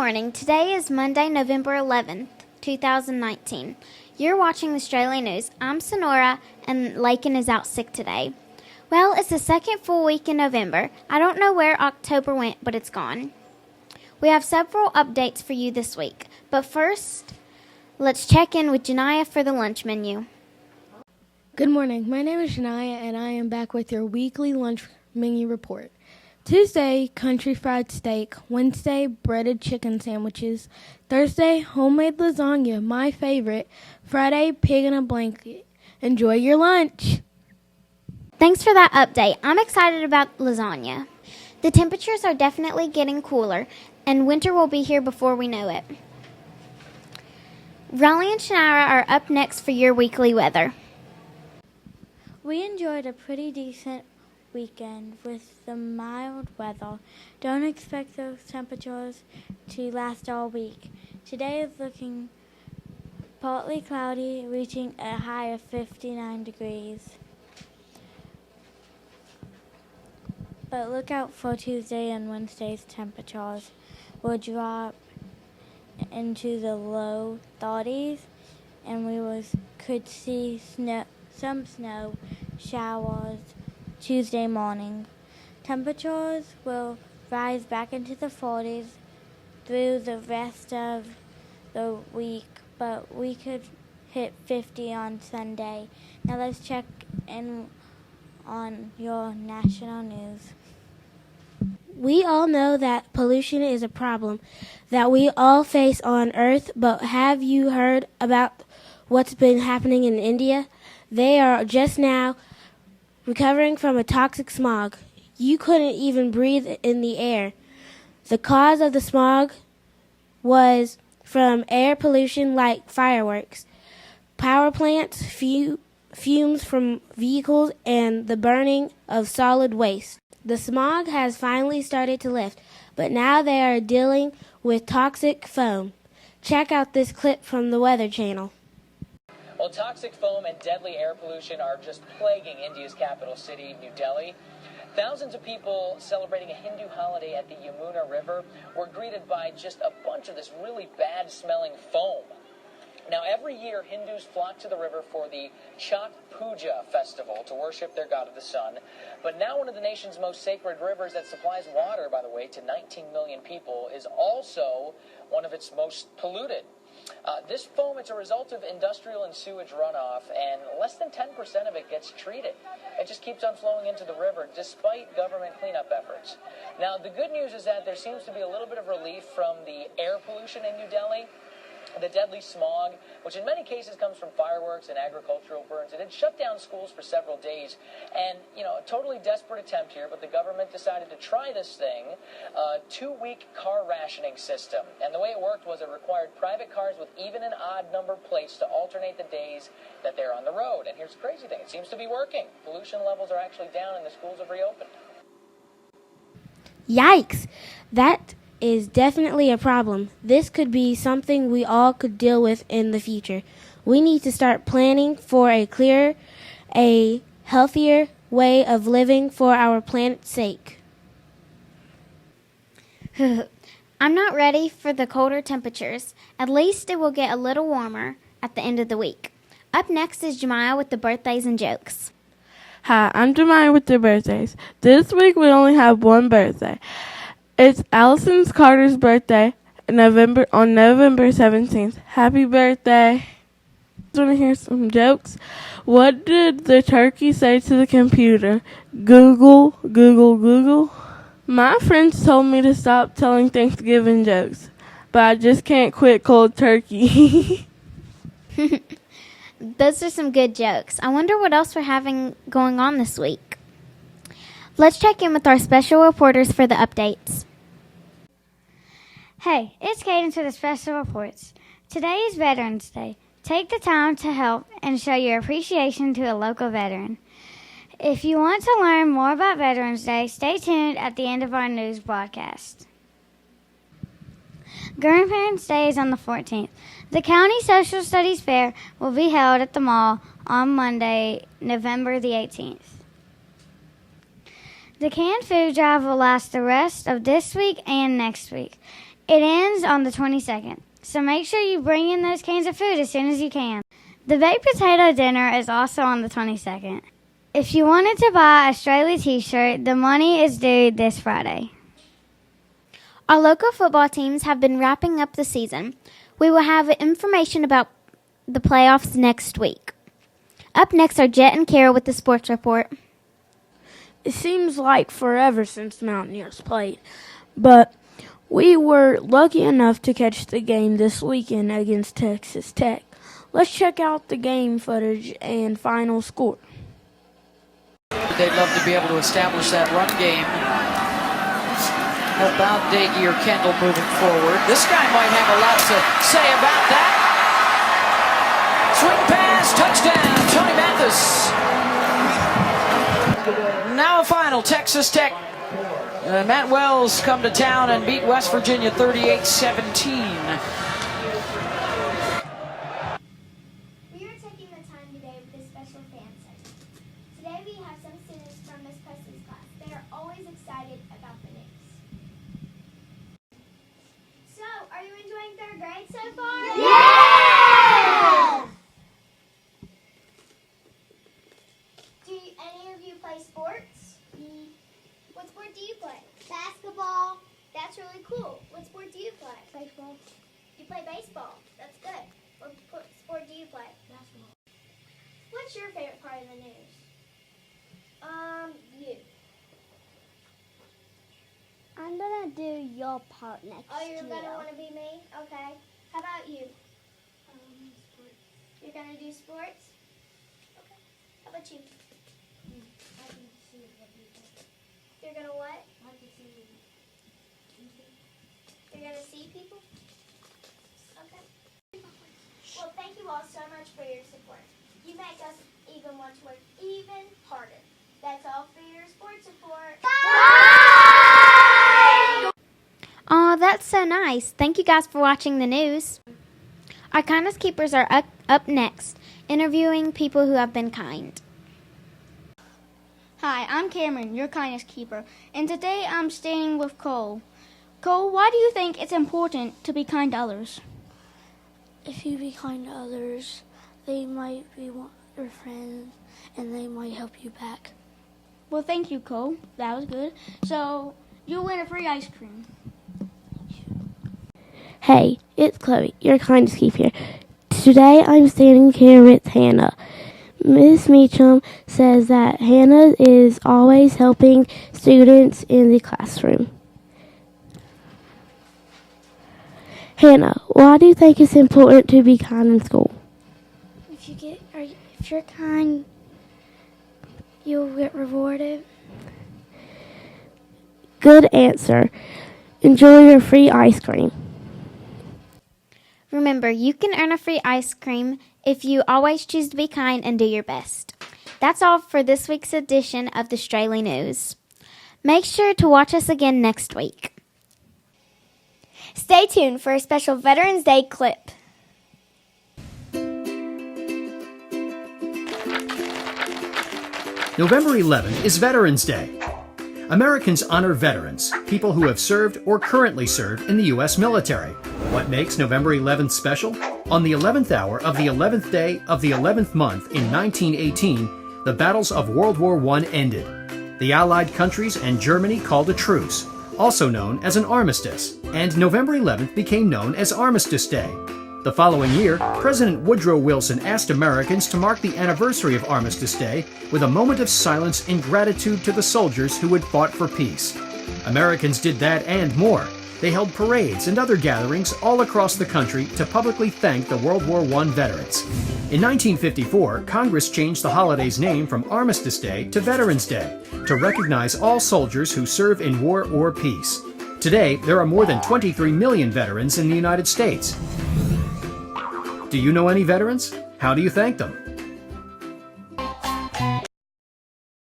morning. Today is Monday, November 11th, 2019. You're watching the Straley News. I'm Sonora, and Lakin is out sick today. Well, it's the second full week in November. I don't know where October went, but it's gone. We have several updates for you this week. But first, let's check in with Janiyah for the lunch menu. Good morning. My name is Janiyah, and I am back with your weekly lunch menu report. Tuesday, country fried steak. Wednesday, breaded chicken sandwiches. Thursday, homemade lasagna, my favorite. Friday, pig in a blanket. Enjoy your lunch. Thanks for that update. I'm excited about lasagna. The temperatures are definitely getting cooler, and winter will be here before we know it. Raleigh and Shannara are up next for your weekly weather. We enjoyed a pretty decent weekend with the mild weather. Don't expect those temperatures to last all week. Today is looking partly cloudy, reaching a high of 59 degrees. But look out for Tuesday and Wednesday's temperatures will drop into the low 30s, and we could see some snow showers Tuesday morning. Temperatures will rise back into the 40s through the rest of the week, but we could hit 50 on Sunday. Now let's check in on your national news. We all know that pollution is a problem that we all face on Earth, but have you heard about what's been happening in India? They are just now recovering from a toxic smog. You couldn't even breathe in the air. The cause of the smog was from air pollution like fireworks, power plants, fumes from vehicles, and the burning of solid waste. The smog has finally started to lift, but now they are dealing with toxic foam. Check out this clip from the Weather Channel. Well, toxic foam and deadly air pollution are just plaguing India's capital city, New Delhi. Thousands of people celebrating a Hindu holiday at the Yamuna River were greeted by just a bunch of this really bad-smelling foam. Now, every year, Hindus flock to the river for the Chhat Puja festival to worship their god of the sun. But now one of the nation's most sacred rivers that supplies water, by the way, to 19 million people is also one of its most polluted. This foam, it's a result of industrial and sewage runoff, and less than 10% of it gets treated. It just keeps on flowing into the river despite government cleanup efforts. Now, the good news is that there seems to be a little bit of relief from the air pollution in New Delhi. The deadly smog, which in many cases comes from fireworks and agricultural burns. It had shut down schools for several days. And, a totally desperate attempt here, but the government decided to try this thing, a 2-week car rationing system. And the way it worked was it required private cars with even and odd number plates to alternate the days that they're on the road. And here's the crazy thing. It seems to be working. Pollution levels are actually down and the schools have reopened. Yikes! That is definitely a problem. This could be something we all could deal with in the future. We need to start planning for a clearer, a healthier way of living for our planet's sake. I'm not ready for the colder temperatures. At least it will get a little warmer at the end of the week. Up next is Jemiah with the birthdays and jokes. Hi, I'm Jemiah with the birthdays. This week we only have one birthday. It's Allison Carter's birthday on November 17th. Happy birthday. Want to hear some jokes? What did the turkey say to the computer? Google, Google, Google. My friends told me to stop telling Thanksgiving jokes, but I just can't quit cold turkey. Those are some good jokes. I wonder what else we're having going on this week. Let's check in with our special reporters for the updates. Hey, it's Cadence with the special reports. Today is Veterans Day. Take the time to help and show your appreciation to a local veteran. If you want to learn more about Veterans Day, stay tuned at the end of our news broadcast. Grandparents' Day is on the 14th. The County Social Studies Fair will be held at the mall on Monday, November the 18th. The canned food drive will last the rest of this week and next week. It ends on the 22nd, so make sure you bring in those cans of food as soon as you can. The baked potato dinner is also on the 22nd. If you wanted to buy a Straley t-shirt, the money is due this Friday. Our local football teams have been wrapping up the season. We will have information about the playoffs next week. Up next are Jet and Carol with the sports report. It seems like forever since the Mountaineers played, but we were lucky enough to catch the game this weekend against Texas Tech. Let's check out the game footage and final score. They'd love to be able to establish that run game. Help out Daggy or Kendall moving forward. This guy might have a lot to say about that. Swing pass, touchdown, Tony Mathis. Now a final, Texas Tech. Matt Wells come to town and beat West Virginia 38-17. We are taking the time today with this special fan session. Today we have some students from Miss Presley's class. They are always excited about the news. So, are you enjoying third grade so far? Yeah! Do any of you play sports? What sport do you play? Basketball. That's really cool. What sport do you play? Baseball. You play baseball. That's good. What sport do you play? Basketball. What's your favorite part of the news? You. I'm gonna do your part next Oh, you're gonna want to be me? Okay. How about you? Sports. You're gonna do sports? Okay. How about you? You're gonna what? You're gonna see people? Okay. Well, thank you all so much for your support. You make us even want to work even harder. That's all for your sports report. Bye! Aw, that's so nice. Thank you guys for watching the news. Our Kindness Keepers are up next, interviewing people who have been kind. Hi, I'm Cameron, your kindness keeper, and today I'm staying with Cole. Cole, why do you think it's important to be kind to others? If you be kind to others, they might be your friends and they might help you back. Well, thank you, Cole. That was good. So, you'll win a free ice cream. Hey, it's Chloe, your kindness keeper. Today I'm standing here with Hannah. Miss Meacham says that Hannah is always helping students in the classroom. Hannah, why do you think it's important to be kind in school? If you're kind, you'll get rewarded. Good answer. Enjoy your free ice cream. Remember, you can earn a free ice cream if you always choose to be kind and do your best. That's all for this week's edition of the Straley News. Make sure to watch us again next week. Stay tuned for a special Veterans Day clip. November 11th is Veterans Day. Americans honor veterans, people who have served or currently serve in the U.S. military. What makes November 11th special? On the 11th hour of the 11th day of the 11th month in 1918, the battles of World War I ended. The Allied countries and Germany called a truce, also known as an armistice, and November 11th became known as Armistice Day. The following year, President Woodrow Wilson asked Americans to mark the anniversary of Armistice Day with a moment of silence in gratitude to the soldiers who had fought for peace. Americans did that and more. They held parades and other gatherings all across the country to publicly thank the World War I veterans. In 1954, Congress changed the holiday's name from Armistice Day to Veterans Day to recognize all soldiers who serve in war or peace. Today, there are more than 23 million veterans in the United States. Do you know any veterans? How do you thank them?